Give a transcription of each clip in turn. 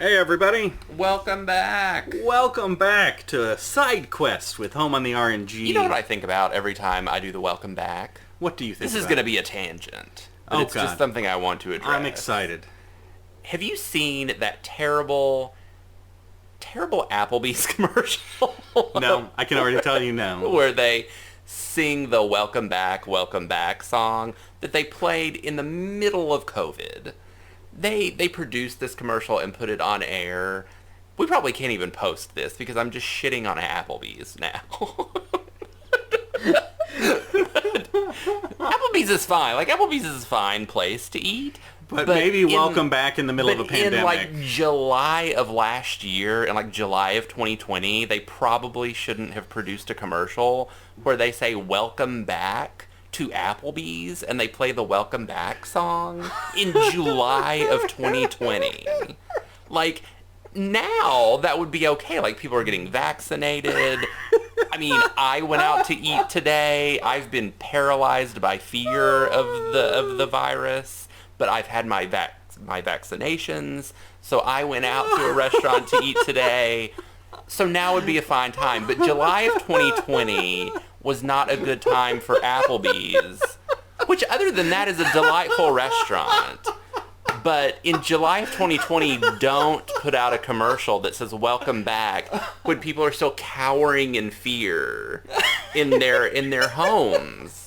Hey everybody! Welcome back! Welcome back to Side Quest with Home on the RNG. You know what I think about every time I do the welcome back? What do you think This is going to be a tangent. But it's just something I want to address. I'm excited. Have you seen that terrible Applebee's commercial? No, I can already tell you no. Where they sing the welcome back song that they played in the middle of COVID. They produced this commercial and put it on air. We probably can't even post this because I'm just shitting on Applebee's now. Applebee's is fine. Like, Applebee's is a fine place to eat. But maybe welcome back in the middle of a pandemic. In, like, July of last year, and, like, July of 2020, they probably shouldn't have produced a commercial where they say, welcome back to Applebee's, and they play the welcome back song in July of 2020. Like, now that would be okay. Like, people are getting vaccinated. I mean, I went out to eat today. I've been paralyzed by fear of the virus, but I've had my vaccinations, so I went out to a restaurant to eat today. So now would be a fine time. But July of 2020 was not a good time for Applebee's, which other than that is a delightful restaurant. But in July of 2020, don't put out a commercial that says welcome back when people are still cowering in fear in their homes.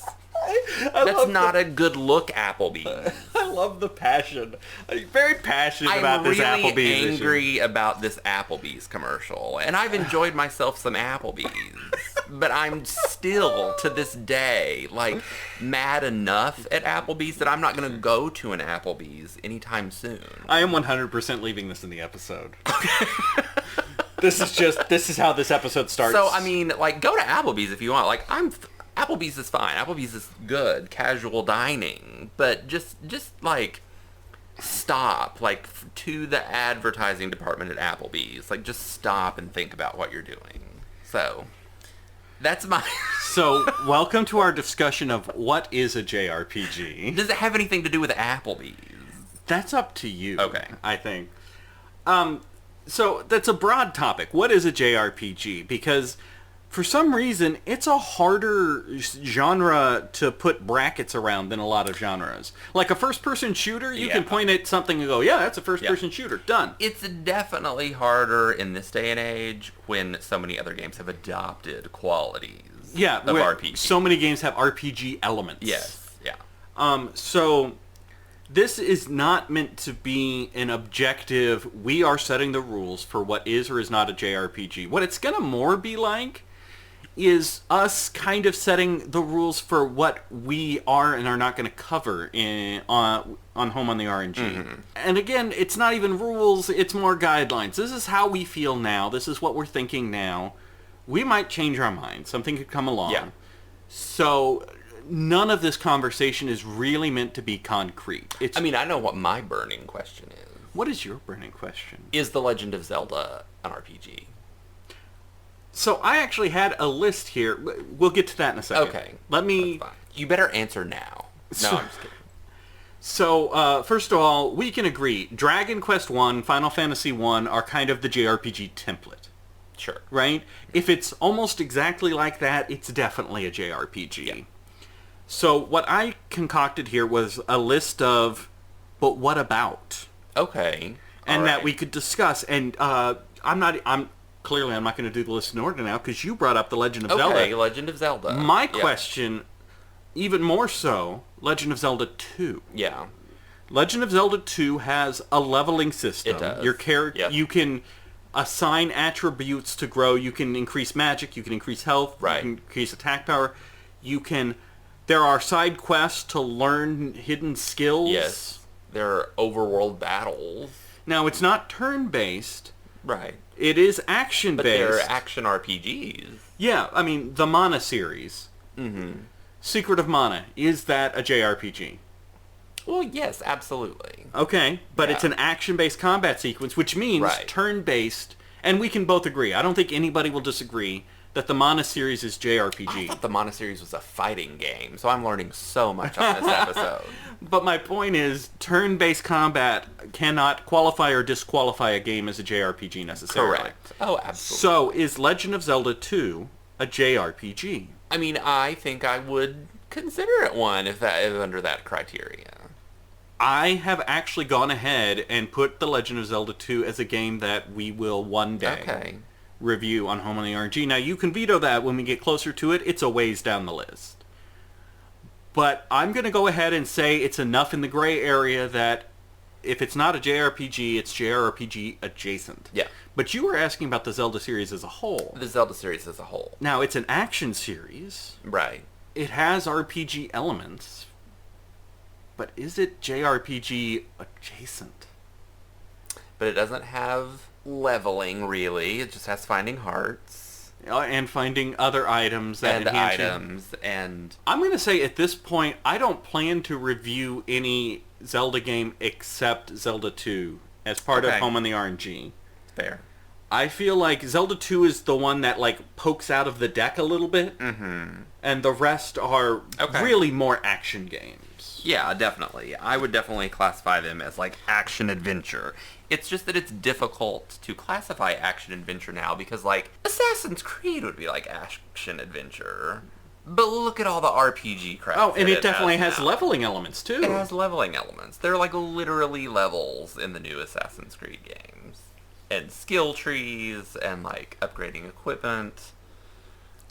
That's not a good look, Applebee's. I love the passion. I'm very passionate about this Applebee's I'm really angry issue. about this Applebee's commercial. And I've enjoyed myself some Applebee's. But I'm still, to this day, like, mad enough at Applebee's that I'm not going to go to an Applebee's anytime soon. I am 100% leaving this in the episode. This is how this episode starts. So, I mean, like, go to Applebee's if you want. Like, Applebee's is fine. Applebee's is good, casual dining. But just like, stop. Like, to the advertising department at Applebee's. Like, just stop and think about what you're doing. So, that's my... So, welcome to our discussion of what is a jRPG. Does it have anything to do with Applebee's? That's up to you. Okay. I think. So, that's a broad topic. What is a jRPG? Because... for some reason, it's a harder genre to put brackets around than a lot of genres. Like a first-person shooter, you can point at something and go, yeah, that's a first-person shooter. Done. It's definitely harder in this day and age when so many other games have adopted qualities of RPG. So many games have RPG elements. Yes, yeah. So this is not meant to be an objective, we are setting the rules for what is or is not a JRPG. What it's going to more be like is us kind of setting the rules for what we are and are not going to cover on Home on the RNG. Mm-hmm. And again, it's not even rules, it's more guidelines. This is how we feel now. This is what we're thinking now. We might change our mind. Something could come along. Yeah. So none of this conversation is really meant to be concrete. I mean, I know what my burning question is. What is your burning question? Is The Legend of Zelda an RPG? So I actually had a list here. We'll get to that in a second. Okay. Let me... That's fine. You better answer now. No, I'm just kidding. So, first of all, we can agree. Dragon Quest I, Final Fantasy I are kind of the JRPG template. Sure. Right? If it's almost exactly like that, it's definitely a JRPG. Yeah. So what I concocted here was a list of, but what about? Okay. And that we could discuss. And Clearly, I'm not going to do the list in order now because you brought up The Legend of Zelda. Okay, Legend of Zelda. My question, even more so, Legend of Zelda 2. Yeah. Legend of Zelda 2 has a leveling system. It does. Your character, you can assign attributes to grow. You can increase magic. You can increase health. Right. You can increase attack power. There are side quests to learn hidden skills. Yes. There are overworld battles. Now, it's not turn-based. Right. It is action-based. But they're action RPGs. Yeah, I mean, the Mana series. Mm-hmm. Secret of Mana, is that a JRPG? Well, yes, absolutely. Okay, but it's an action-based combat sequence, which means turn-based, and we can both agree. I don't think anybody will disagree that the Mana series is I jRPG. thought the Mana series was a fighting game, so I'm learning so much on this episode. But my point is, turn-based combat cannot qualify or disqualify a game as a jRPG necessarily. Correct. Oh, absolutely. So, is Legend of Zelda 2 a jRPG? I mean, I think I would consider it one if that is under that criteria. I have actually gone ahead and put The Legend of Zelda 2 as a game that we will one day review on Home on the RNG. Now, you can veto that when we get closer to it. It's a ways down the list. But I'm going to go ahead and say it's enough in the gray area that if it's not a JRPG, it's JRPG adjacent. Yeah. But you were asking about the Zelda series as a whole. The Zelda series as a whole. Now, it's an action series. Right. It has RPG elements. But is it JRPG adjacent? But it doesn't have leveling, really. It just has finding hearts. And finding other items that And enhance items, and... I'm going to say at this point, I don't plan to review any Zelda game except Zelda 2 as part of Home on the RNG. Fair. I feel like Zelda 2 is the one that, like, pokes out of the deck a little bit. Mm-hmm. And the rest are really more action games. Yeah, definitely. I would definitely classify them as, like, action-adventure. It's just that it's difficult to classify action-adventure now because, like, Assassin's Creed would be, like, action-adventure. But look at all the RPG crap. Oh, and it definitely has now. leveling elements, too. It has leveling elements. They're, like, literally levels in the new Assassin's Creed games. And skill trees, and, like, upgrading equipment.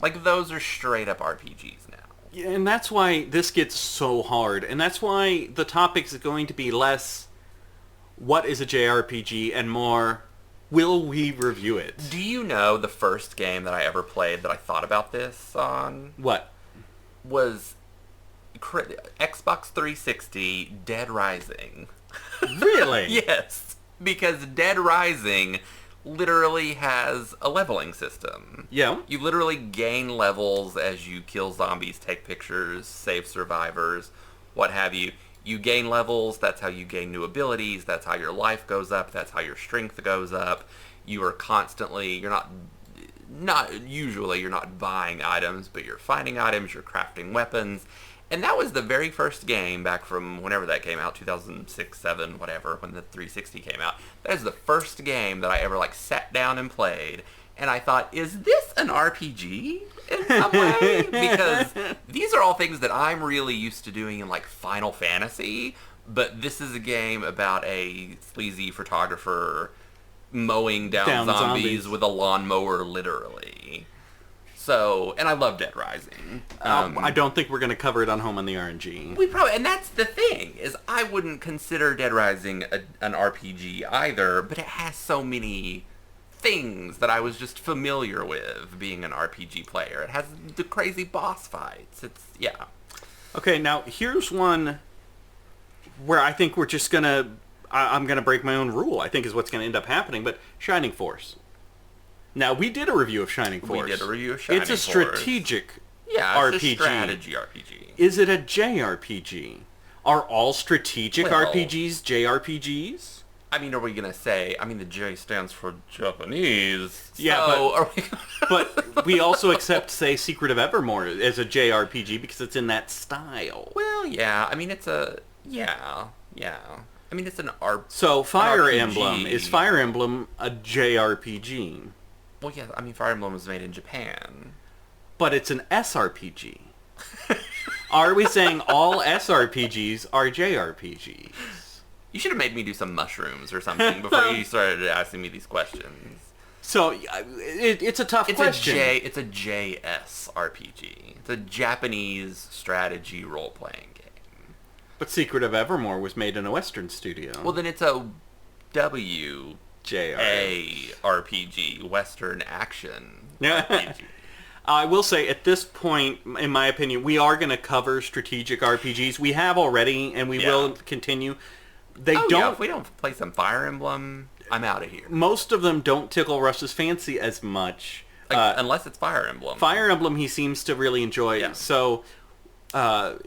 Like, those are straight-up RPGs now. Yeah, and that's why this gets so hard. And that's why the topic is going to be less, what is a JRPG, and more, will we review it? Do you know the first game that I ever played that I thought about this on? What? Was Xbox 360 Dead Rising. Really? Yes, because Dead Rising literally has a leveling system. Yeah. You literally gain levels as you kill zombies, take pictures, save survivors, what have you. You gain levels, that's how you gain new abilities, that's how your life goes up, that's how your strength goes up. You are constantly, you're not buying items, but you're finding items, you're crafting weapons. And that was the very first game back from whenever that came out, 2006, 7, whatever, when the 360 came out. That is the first game that I ever, like, sat down and played. And I thought, is this an RPG in some way? Because these are all things that I'm really used to doing in, like, Final Fantasy. But this is a game about a sleazy photographer mowing down zombies with a lawnmower, literally. So, and I love Dead Rising. I don't think we're going to cover it on Home on the RNG. We probably, and that's the thing, is I wouldn't consider Dead Rising an RPG either, but it has so many things that I was just familiar with being an RPG player. It has the crazy boss fights. Yeah. Okay, now here's one where I think we're just going to, I'm going to break my own rule, I think is what's going to end up happening, but Shining Force. Now, we did a review of Shining Force. We did a review of Shining Force. It's a strategic RPG. It's a strategy RPG. Is it a JRPG? Are all strategic RPGs JRPGs? I mean, are we going to say... I mean, the J stands for Japanese. Yeah, so but we also accept, say, Secret of Evermore as a JRPG because it's in that style. Well, yeah. I mean, it's a... Yeah. I mean, it's an RPG. So, Fire Emblem. Is Fire Emblem a JRPG? Well, yeah, I mean, Fire Emblem was made in Japan. But it's an SRPG. Are we saying all SRPGs are JRPGs? You should have made me do some mushrooms or something before you started asking me these questions. So, it's a tough question. It's a JS RPG. It's a Japanese strategy role-playing game. But Secret of Evermore was made in a Western studio. Well, then it's a WJRPG, Western action RPG. I will say, at this point, in my opinion, we are going to cover strategic RPGs. We have already, and we will continue. If we don't play some Fire Emblem, I'm out of here. Most of them don't tickle Russ's fancy as much. Unless it's Fire Emblem. Fire Emblem he seems to really enjoy. Yeah. So,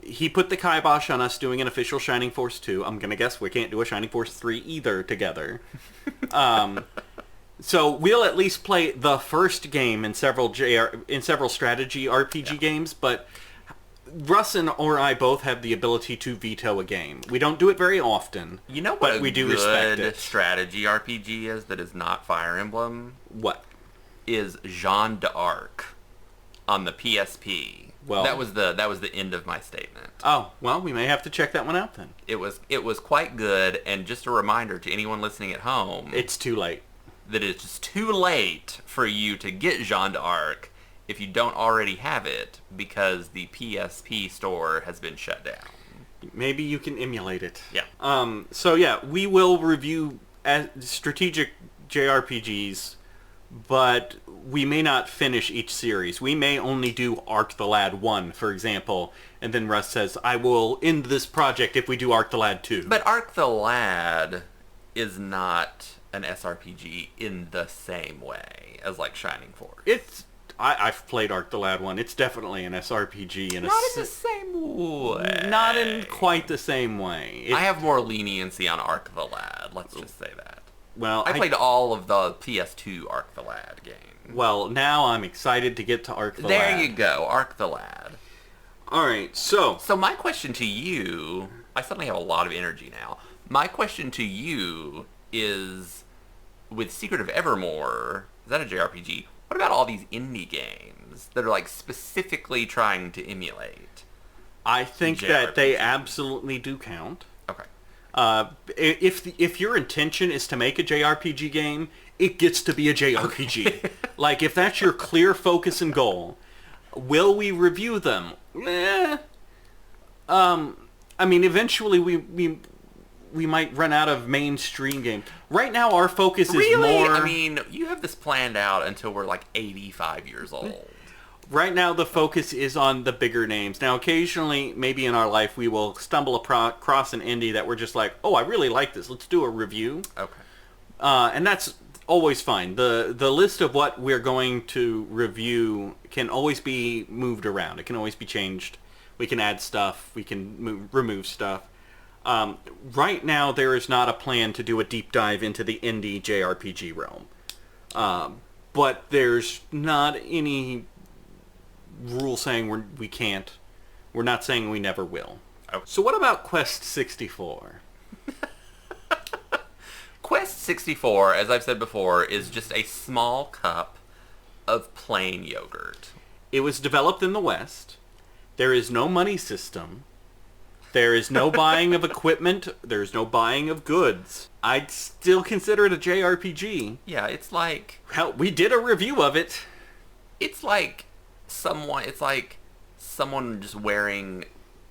he put the kibosh on us doing an official Shining Force 2. I'm going to guess we can't do a Shining Force 3 either together. So we'll at least play the first game in several strategy RPG games, but Russ or I both have the ability to veto a game. We don't do it very often. You know what but we do respect good it. strategy RPG is that is not Fire Emblem? What? Is Jeanne d'Arc on the PSP. Well, that was the end of my statement. Oh, well, we may have to check that one out then. It was quite good, and just a reminder to anyone listening at home, It's too late. that it's just too late for you to get Jeanne d'Arc if you don't already have it, because the PSP store has been shut down. Maybe you can emulate it. Yeah. So yeah, we will review strategic JRPGs, but we may not finish each series. We may only do Arc the Lad 1, for example, and then Russ says, I will end this project if we do Arc the Lad 2. But Arc the Lad is not an SRPG in the same way as like Shining Force. I've played Arc the Lad 1. It's definitely an SRPG. Not in the same way. Not in quite the same way. I have more leniency on Arc the Lad, let's just say that. Well, I played all of the PS2 Arc the Lad games. Well, now I'm excited to get to Arc the Lad. There you go, Arc the Lad. Alright, so my question to you, I suddenly have a lot of energy now. My question to you is, with Secret of Evermore, is that a JRPG? What about all these indie games that are like specifically trying to emulate? I think that they absolutely do count. Okay. If your intention is to make a JRPG game, it gets to be a JRPG. Okay. Like, if that's your clear focus and goal, will we review them? I mean, eventually we might run out of mainstream games. Right now, our focus is more... I mean, you have this planned out until we're like 85 years old. Right now, the focus is on the bigger names. Now, occasionally, maybe in our life, we will stumble across an indie that we're just like, oh, I really like this. Let's do a review. Okay. And that's always fine. The list of what we're going to review can always be moved around. It can always be changed. We can add stuff. We can remove stuff. Right now, there is not a plan to do a deep dive into the indie JRPG realm. But there's not any rule saying we can't. We're not saying we never will. Okay. So what about Quest 64? Quest 64, as I've said before, is just a small cup of plain yogurt. It was developed in the West. There is no money system. There is no buying of equipment. There's no buying of goods. I'd still consider it a JRPG. Yeah, it's like... Hell, we did a review of it. It's like someone just wearing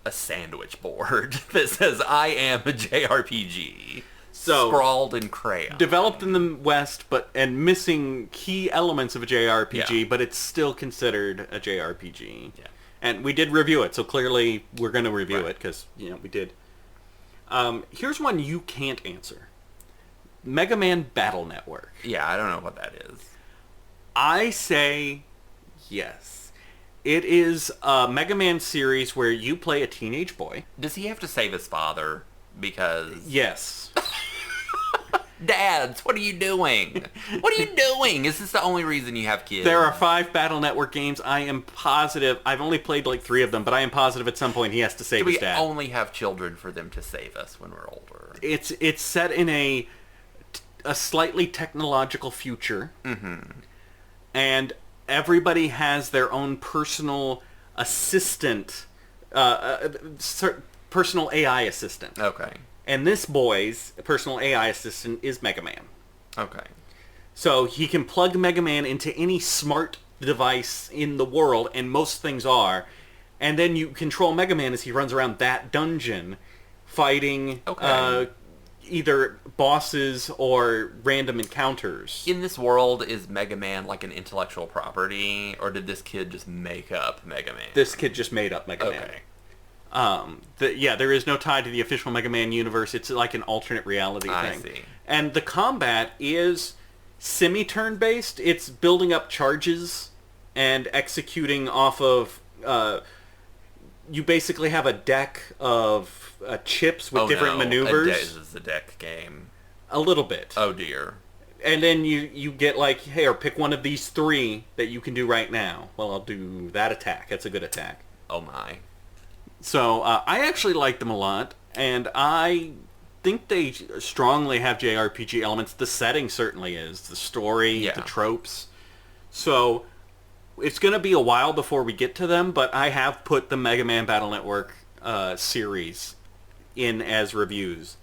a sandwich board that says, I am a JRPG. So, scrawled in crayon. Developed in the West, and missing key elements of a JRPG, but it's still considered a JRPG. Yeah. And we did review it, so clearly we're going to review it, because, we did. Here's one you can't answer. Mega Man Battle Network. Yeah, I don't know what that is. I say yes. It is a Mega Man series where you play a teenage boy. Does he have to save his father? Because... Yes. Dads, what are you doing? What are you doing? Is this the only reason you have kids? There are 5 Battle Network games. I am positive. I've only played like 3 of them, but I am positive at some point he has to save his dad. Do we only have children for them to save us when we're older? It's set in a slightly technological future. Mm-hmm. And everybody has their own personal assistant, personal AI assistant. Okay. And this boy's personal AI assistant is Mega Man. Okay. So he can plug Mega Man into any smart device in the world, and most things are. And then you control Mega Man as he runs around that dungeon, fighting either bosses or random encounters. In this world, is Mega Man like an intellectual property, or did this kid just make up Mega Man? This kid just made up Mega Man. Okay. There is no tie to the official Mega Man universe. It's like an alternate reality thing. I see. And the combat is semi-turn based. It's building up charges and executing off of... you basically have a deck of chips with different maneuvers. This is a deck game. A little bit. Oh dear. And then you get like, hey, or pick one of these 3 that you can do right now. Well, I'll do that attack. That's a good attack. Oh my. So I actually like them a lot, and I think they strongly have JRPG elements. The setting certainly is. The story, the tropes. So it's going to be a while before we get to them, but I have put the Mega Man Battle Network series in as reviews.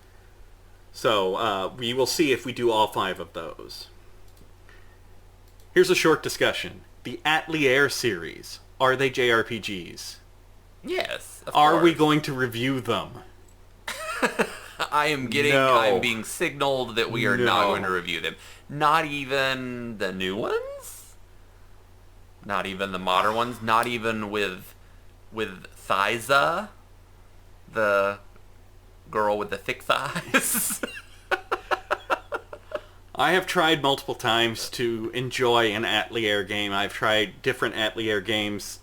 So we will see if we do all 5 of those. Here's a short discussion. The Atelier series. Are they JRPGs? Yes, of Are course. we going to review them? I am being signaled that we are not going to review them. Not even the new ones? Not even the modern ones? Not even with Thyza? The girl with the thick thighs? I have tried multiple times to enjoy an Atelier game. I've tried different Atelier games.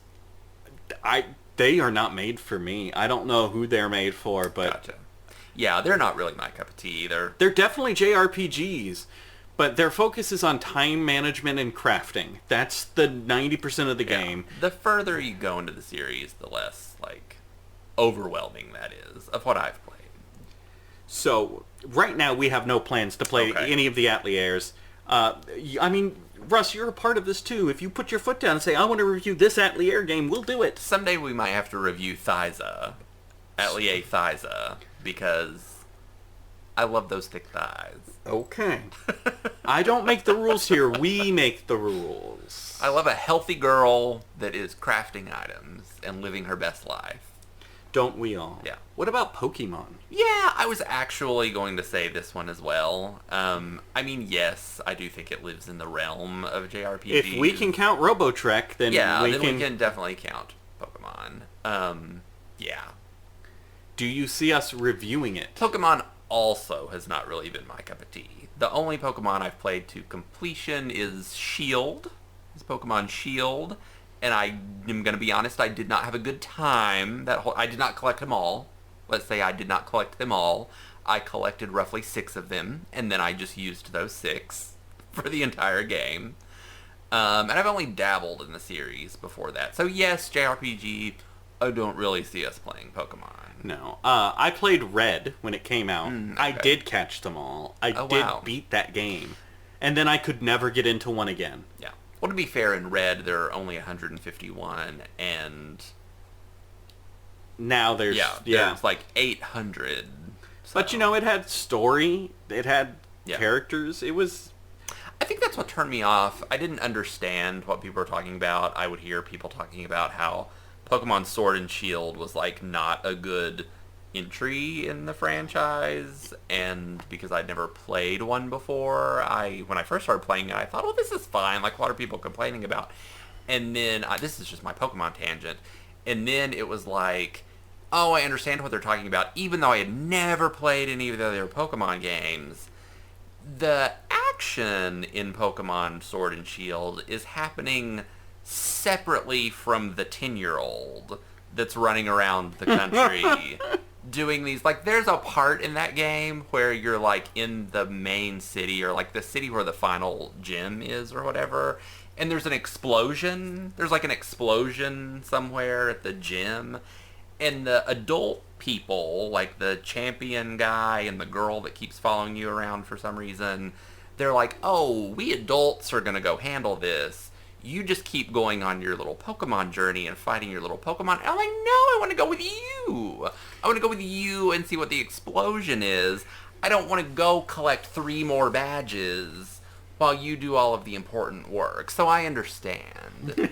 They are not made for me. I don't know who they're made for, but... Gotcha. Yeah, they're not really my cup of tea either. They're definitely JRPGs, but their focus is on time management and crafting. That's the 90% of the game. The further you go into the series, the less, overwhelming that is, of what I've played. So, right now we have no plans to play any of the Ateliers. Russ, you're a part of this too. If you put your foot down and say, I want to review this Atelier game, we'll do it. Someday we might have to review Thyza. Atelier Thyza. Because I love those thick thighs. Okay. I don't make the rules here. We make the rules. I love a healthy girl that is crafting items and living her best life. Don't we all? Yeah. What about Pokemon? Yeah, I was actually going to say this one as well. Yes, I do think it lives in the realm of JRPGs. If we can count RoboTrek, then we can definitely count Pokemon. Yeah. Do you see us reviewing it? Pokemon also has not really been my cup of tea. The only Pokemon I've played to completion is Shield. It's Pokemon Shield. And I am going to be honest, I did not have a good time. I did not collect them all. Let's say I did not collect them all. I collected roughly 6 of them, and then I just used those 6 for the entire game. And I've only dabbled in the series before that. So yes, JRPG, I don't really see us playing Pokemon. No. I played Red when it came out. Okay. I did catch them all. I did beat that game. And then I could never get into one again. Yeah. Well, to be fair, in Red, there are only 151, and... Now there's... there's 800. So. But, it had story. It had characters. It was... I think that's what turned me off. I didn't understand what people were talking about. I would hear people talking about how Pokemon Sword and Shield was, not a good entry in the franchise, and because I'd never played one before, when I first started playing it, I thought, this is fine, what are people complaining about? And then, this is just my Pokemon tangent, and then it was I understand what they're talking about, even though I had never played any of the other Pokemon games. The action in Pokemon Sword and Shield is happening separately from the 10-year-old that's running around the country doing these, there's a part in that game where you're, in the main city, or, the city where the final gym is, or whatever, and there's an explosion. There's, an explosion somewhere at the gym, and the adult people, the champion guy and the girl that keeps following you around for some reason, they're we adults are gonna go handle this. You just keep going on your little Pokemon journey and fighting your little Pokemon. And I'm no, I want to go with you. I want to go with you and see what the explosion is. I don't want to go collect 3 more badges while you do all of the important work. So I understand.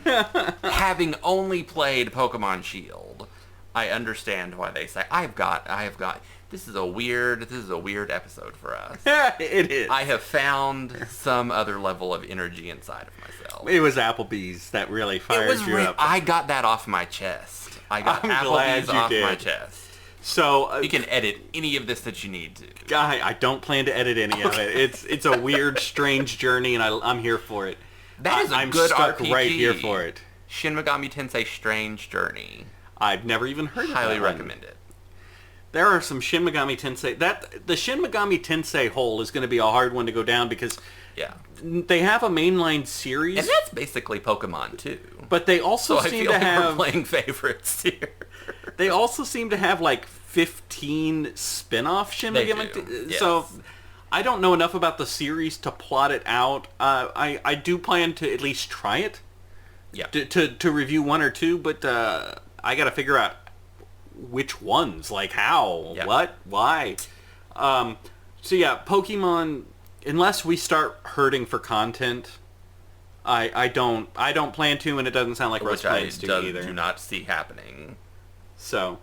Having only played Pokemon Shield, I understand why they say, I have got, this is a weird episode for us. It is. I have found some other level of energy inside of myself. It was Applebee's that really fired you up. I got that off my chest. I got Applebee's off my chest. So you can edit any of this that you need to. I don't plan to edit any of it. It's a weird, strange journey, and I'm here for it. That is I'm good stuck RPG. right here for it. Shin Megami Tensei Strange Journey. I've never even heard of it. Highly recommend it. There are some Shin Megami Tensei... The Shin Megami Tensei hole is going to be a hard one to go down because Yeah. They have a mainline series, And that's basically Pokemon too. but they also So I seem feel to like have we're playing favorites here. they also seem to have like 15 spin-off They Shinigami. do, yes. So I don't know enough about the series to plot it out. I do plan to at least try it. Yeah. To review one or two, but I got to figure out which ones, like how, Yeah. what, why. So yeah, Pokemon. Unless we start hurting for content, I don't plan to, and it doesn't sound like Russ Which I plans to either. do not see happening. So,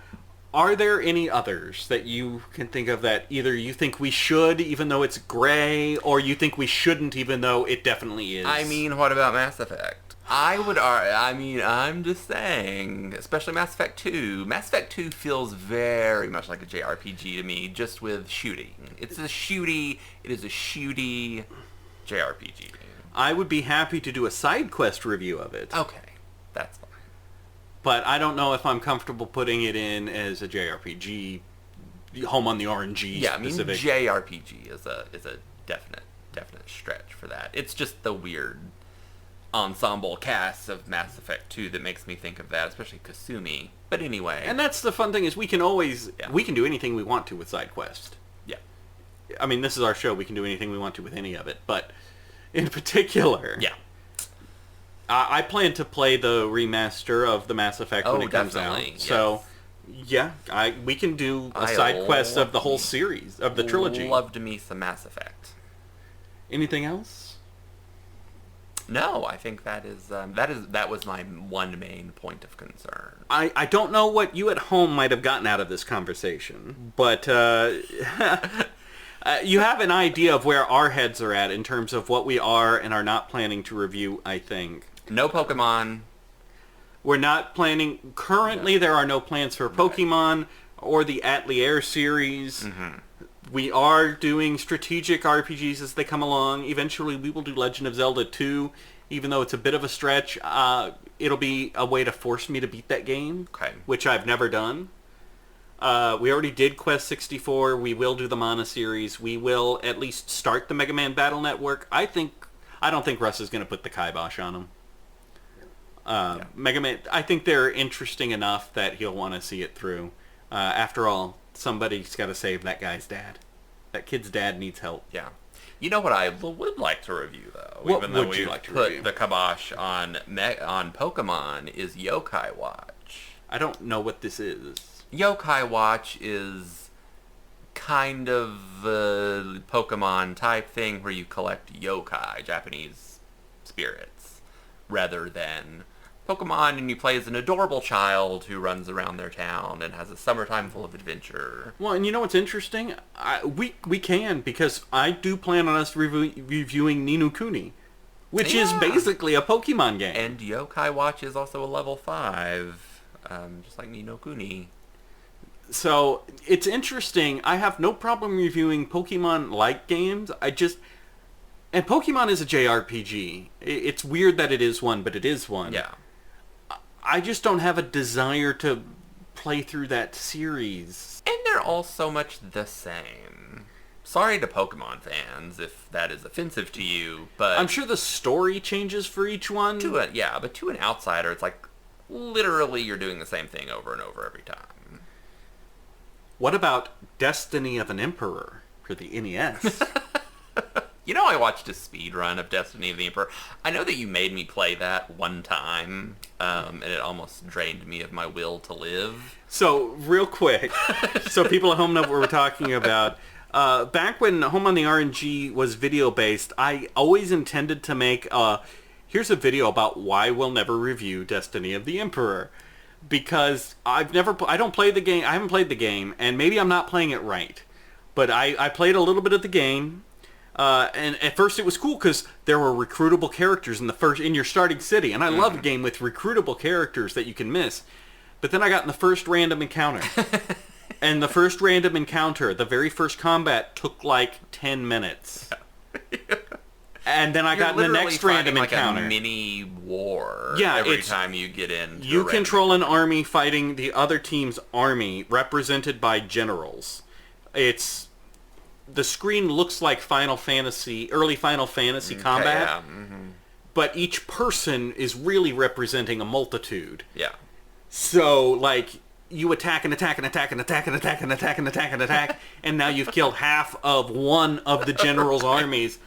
are there any others that you can think of that either you think we should, even though it's gray, or you think we shouldn't, even though it definitely is? I mean, what about Mass Effect? I'm just saying, especially Mass Effect 2. Mass Effect 2 feels very much like a JRPG to me, just with shooting. It is a shooty JRPG. I would be happy to do a side quest review of it. Okay, that's fine. But I don't know if I'm comfortable putting it in as a JRPG, home on the RNG Yeah, I mean, specific. JRPG is a definite stretch for that. It's just the weird ensemble cast of Mass Effect 2 that makes me think of that, especially Kasumi. But anyway. And that's the fun thing is we can do anything we want to with side quest. Yeah. I mean, this is our show. We can do anything we want to with any of it. But in particular, Yeah. I plan to play the remaster of the Mass Effect when it comes out. Definitely, So, yeah, we can do a side quest of the whole series, of the trilogy. Love to me some Mass Effect. Anything else? No, I think that was my one main point of concern. I don't know what you at home might have gotten out of this conversation, but you have an idea of where our heads are at in terms of what we are and are not planning to review, I think. No Pokemon. We're not planning... Currently, there are no plans for Pokemon or the Atelier series. Mm-hmm. We are doing strategic RPGs as they come along. Eventually, we will do Legend of Zelda 2, even though it's a bit of a stretch. It'll be a way to force me to beat that game, Okay. which I've never done. We already did Quest 64. We will do the Mana series. We will at least start the Mega Man Battle Network. I don't think Russ is going to put the kibosh on them. Mega Man, I think they're interesting enough that he'll want to see it through. After all, somebody's got to save that guy's dad. That kid's dad needs help. Yeah. You know what I would like to review, though, What even though would you we like to put review? the kibosh on Pokemon, is Yokai Watch. I don't know what this is. Yokai Watch is kind of a Pokemon type thing where you collect yokai, Japanese spirits, rather than Pokemon, and you play as an adorable child who runs around their town and has a summertime full of adventure. Well, and you know what's interesting? We can, because I do plan on us reviewing Ni no Kuni, which is Yeah. basically a Pokemon game. And Yokai Watch is also a level 5, just like Ni no Kuni. So, it's interesting. I have no problem reviewing Pokemon-like games. And Pokemon is a JRPG. It's weird that it is one, but it is one. Yeah. I just don't have a desire to play through that series. And they're all so much the same. Sorry to Pokemon fans if that is offensive to you, but I'm sure the story changes for each one. but to an outsider, it's like literally you're doing the same thing over and over every time. What about Destiny of an Emperor for the NES? You know, I watched a speed run of Destiny of the Emperor. I know that you made me play that one time, and it almost drained me of my will to live. So, real quick, so people at home know what we're talking about. Back when Home on the RNG was video-based, I always intended to make here's a video about why we'll never review Destiny of the Emperor. Because I don't play the game, I haven't played the game, and maybe I'm not playing it right. But I played a little bit of the game. And at first it was cool because there were recruitable characters in your starting city, and I love a game with recruitable characters that you can miss. But then I got in the first random encounter, and the first random encounter, the very first combat, took like 10 minutes. And then I got in the next random encounter. Like a mini war. Yeah, every time you get in. You control an army fighting the other team's army, represented by generals. It's the screen looks like early Final Fantasy combat, Yeah. Mm-hmm. but each person is really representing a multitude. Yeah. So, like, you attack and attack and attack and attack and attack and attack and attack and attack, and now you've killed half of one of the general's armies.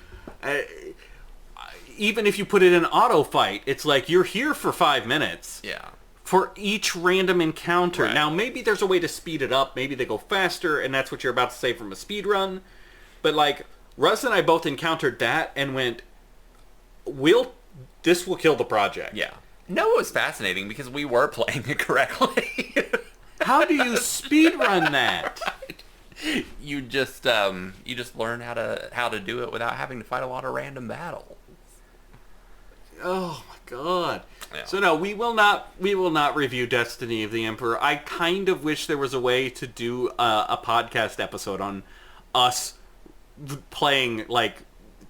Even if you put it in auto fight, it's like you're here for 5 minutes. Yeah. For each random encounter. Right. Now, maybe there's a way to speed it up. Maybe they go faster, and that's what you're about to say from a speed run. But, like, Russ and I both encountered that and went, this will kill the project. Yeah. No, it was fascinating because we were playing it correctly. How do you speed run that? You just learn how to do it without having to fight a lot of random battles. Oh my god. Yeah. So no, we will not review Destiny of the Emperor. I kind of wish there was a way to do a podcast episode on us playing like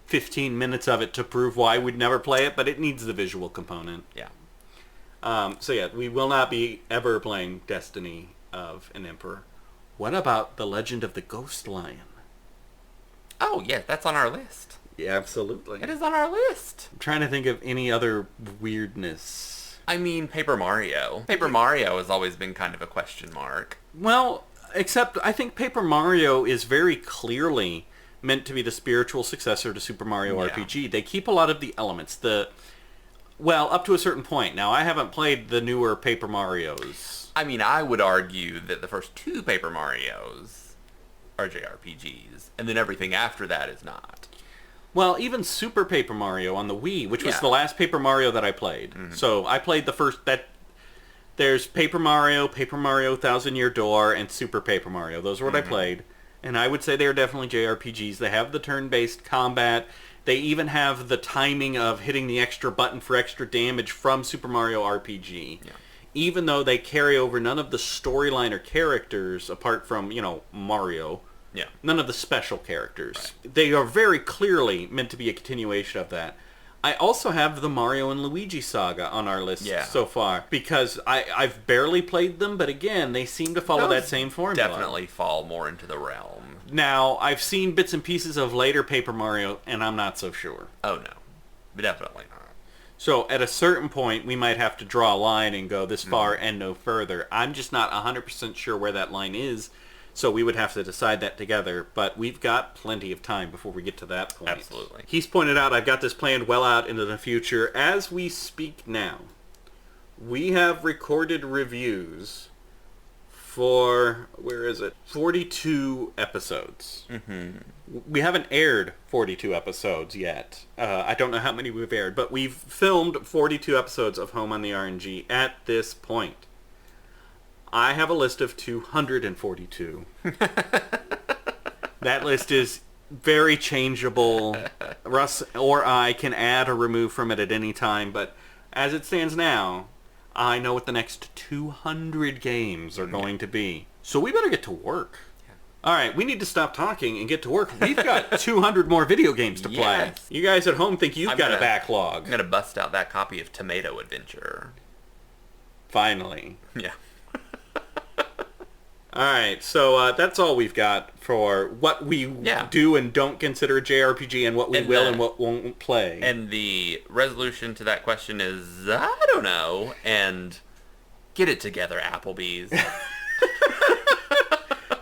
15 minutes of it to prove why we'd never play it, but it needs the visual component. Yeah. So yeah, we will not be ever playing Destiny of an Emperor. What about The Legend of the Ghost Lion? Oh, yeah, that's on our list. Yeah, absolutely. It is on our list. I'm trying to think of any other weirdness. I mean, Paper Mario. Paper Mario has always been kind of a question mark. Well, except I think Paper Mario is very clearly meant to be the spiritual successor to Super Mario Yeah. RPG. They keep a lot of the elements. Well, up to a certain point. Now, I haven't played the newer Paper Marios. I mean, I would argue that the first two Paper Marios are JRPGs, and then everything after that is not. Well, even Super Paper Mario on the Wii, which was Yeah. the last Paper Mario that I played. Mm-hmm. So I played the first... There's Paper Mario 1000 Year Door, and Super Paper Mario. Those were what I played. And I would say they're definitely JRPGs. They have the turn-based combat. They even have the timing of hitting the extra button for extra damage from Super Mario RPG. Yeah. Even though they carry over none of the storyline or characters, apart from, Mario. Yeah. None of the special characters. Right. They are very clearly meant to be a continuation of that. I also have the Mario and Luigi saga on our list so far, because I've barely played them, but again, they seem to follow that same formula. Definitely fall more into the realm. Now, I've seen bits and pieces of later Paper Mario, and I'm not so sure. Oh, no. Definitely not. So, at a certain point, we might have to draw a line and go this far and no further. I'm just not 100% sure where that line is, so we would have to decide that together. But we've got plenty of time before we get to that point. Absolutely. He's pointed out I've got this planned well out into the future. As we speak now, we have recorded reviews for, 42 episodes. Mm-hmm. We haven't aired 42 episodes yet. I don't know how many we've aired, but we've filmed 42 episodes of Home on the RNG at this point. I have a list of 242. That list is very changeable. Russ or I can add or remove from it at any time, but as it stands now, I know what the next 200 games are going to be. So we better get to work. All right, we need to stop talking and get to work. We've got 200 more video games to play. Yes. You guys at home think you've got a backlog. I'm going to bust out that copy of Tomato Adventure. Finally. Yeah. All right, so that's all we've got for what we do and don't consider a JRPG and what we will and what won't play. And the resolution to that question is, I don't know, and get it together, Applebee's.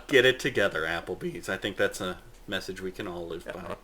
Get it together, Applebee's. I think that's a message we can all live by.